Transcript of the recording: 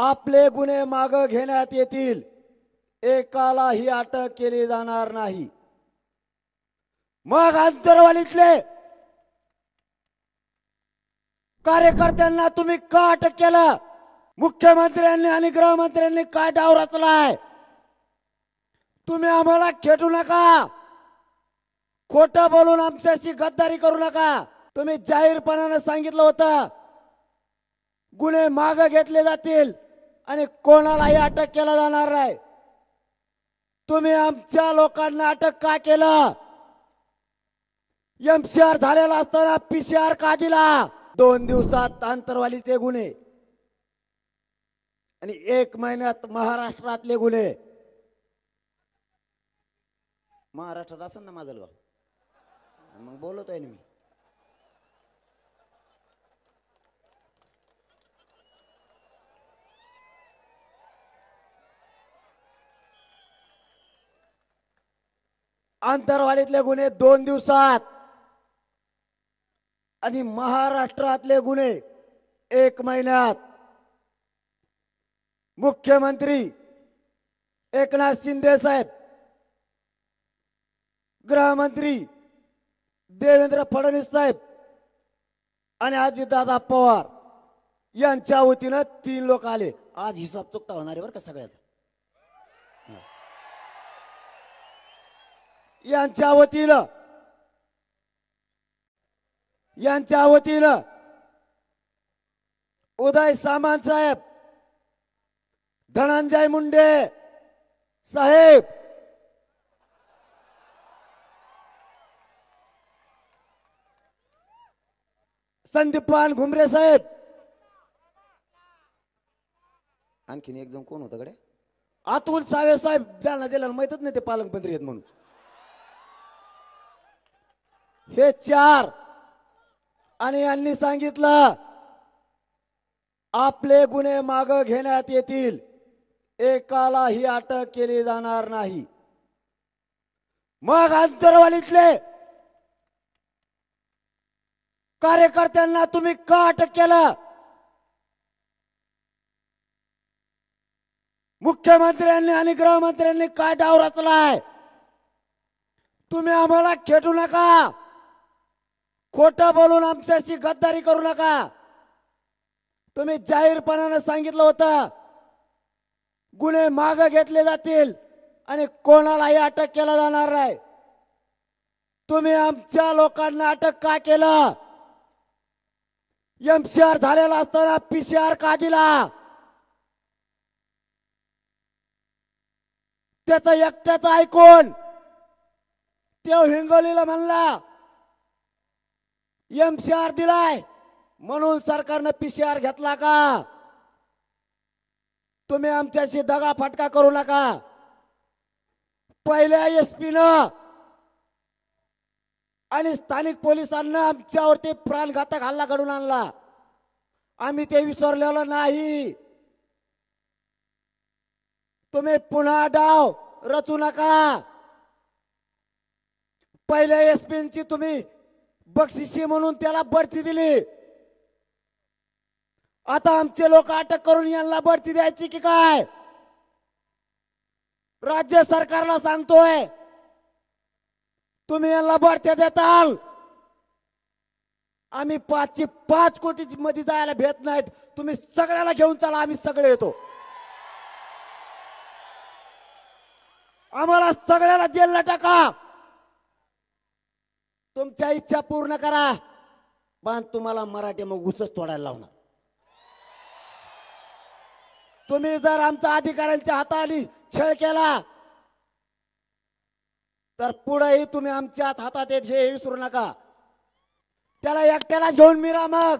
आपले गुन्हे मागे घेण्यात येतील, एकालाही अटक केली जाणार नाही। मग अंतरवालीतले कार्यकर्त्यांना तुम्ही का अटक केलं? मुख्यमंत्र्यांनी आणि गृहमंत्र्यांनी काय डाव रचलाय? तुम्ही आम्हाला खेटू नका, खोटं बोलून आमच्याशी गद्दारी करू नका। तुम्ही जाहीरपणाने सांगितलं होतं गुन्हे मागे घेतले जातील आणि कोणालाही अटक केला जाणार नाही। तुम्ही आमच्या लोकांना अटक का केलं? एमसीआर झालेला असताना पीसीआर का दिला? 2 दिवसात आंतरवालीचे गुन्हे आणि 1 महिन्यात महाराष्ट्रातले गुन्हे। महाराष्ट्रात असेल ना माझं गाव, मग बोलतोय ना मी। आंतरवालीतले गुन्हे 2 दिवसात आणि महाराष्ट्रातले गुन्हे 1 महिन्यात। मुख्यमंत्री एकनाथ शिंदे साहेब, गृहमंत्री देवेंद्र फडणवीस साहेब आणि अजितदादा पवार यांच्या वतीनं 3 लोक आले। आज हिसाब चुकता होणार आहे बरं का सगळ्याचा। यांच्या वतीनं उदय सामंत साहेब, धनंजय मुंडे साहेब, संदीपान घुमरे साहेब, आणखीन एक जण कोण होतं कडे? अतुल सावे साहेब, जालना जिल्ह्याला माहितच नाही ते पालकमंत्री आहेत म्हणून। हे 4 आणि यांनी सांगितलं आपले गुन्हे मागे घेण्यात येतील, एकालाही अटक केली जाणार नाही। मग अंतरवालीतले कार्यकर्त्यांना तुम्ही का अटक केलं? मुख्यमंत्र्यांनी आणि गृहमंत्र्यांनी काय डाव रचलाय? तुम्ही आम्हाला खेटू नका, खोटं बोलून आमच्याशी गद्दारी करू नका। तुम्ही जाहीरपणाने सांगितलं होतं गुन्हे मागे घेतले जातील आणि कोणालाही अटक केला जाणार नाही। तुम्ही आमच्या लोकांना अटक का केलं? एमसीआर झालेला असताना पीसीआर का दिला? त्याचं एकट्याचं ऐकून तो हिंगोलीला म्हणला एमसीआर दिलाय म्हणून सरकारने पीसीआर घेतला का? तुम्ही आमच्याशी दगाफटका करू नका। पहिल्या एसपीनं आणि स्थानिक पोलिसांना आमच्यावरती प्राणघातक हल्ला घडवून आणला, आम्ही ते विसरलेलो नाही। तुम्ही पुन्हा डाव रचू नका। पहिल्या एसपींची तुम्ही बक्षिसी म्हणून त्याला बढती दिली, आता आमचे लोक अटक करून यांना बढती द्यायची की काय? राज्य सरकारला सांगतोय तुम्ही यांना बढत्या देताल, आम्ही 5ची 5 कोटी मध्ये जायला भेट नाहीत। तुम्ही सगळ्याला घेऊन चला, आम्ही सगळे येतो। आम्हाला सगळ्याला जेलला टाका, तुमच्या इच्छा पूर्ण करा, पण तुम्हाला मराठी मग घुसच तोडायला लावणार। तुम्ही जर आमच्या अधिकाऱ्यांच्या हाताने छळ केला तर पुढेही तुम्ही आमच्या हातात हे विसरू नका। त्याला एकट्याला घेऊन मिरा मग।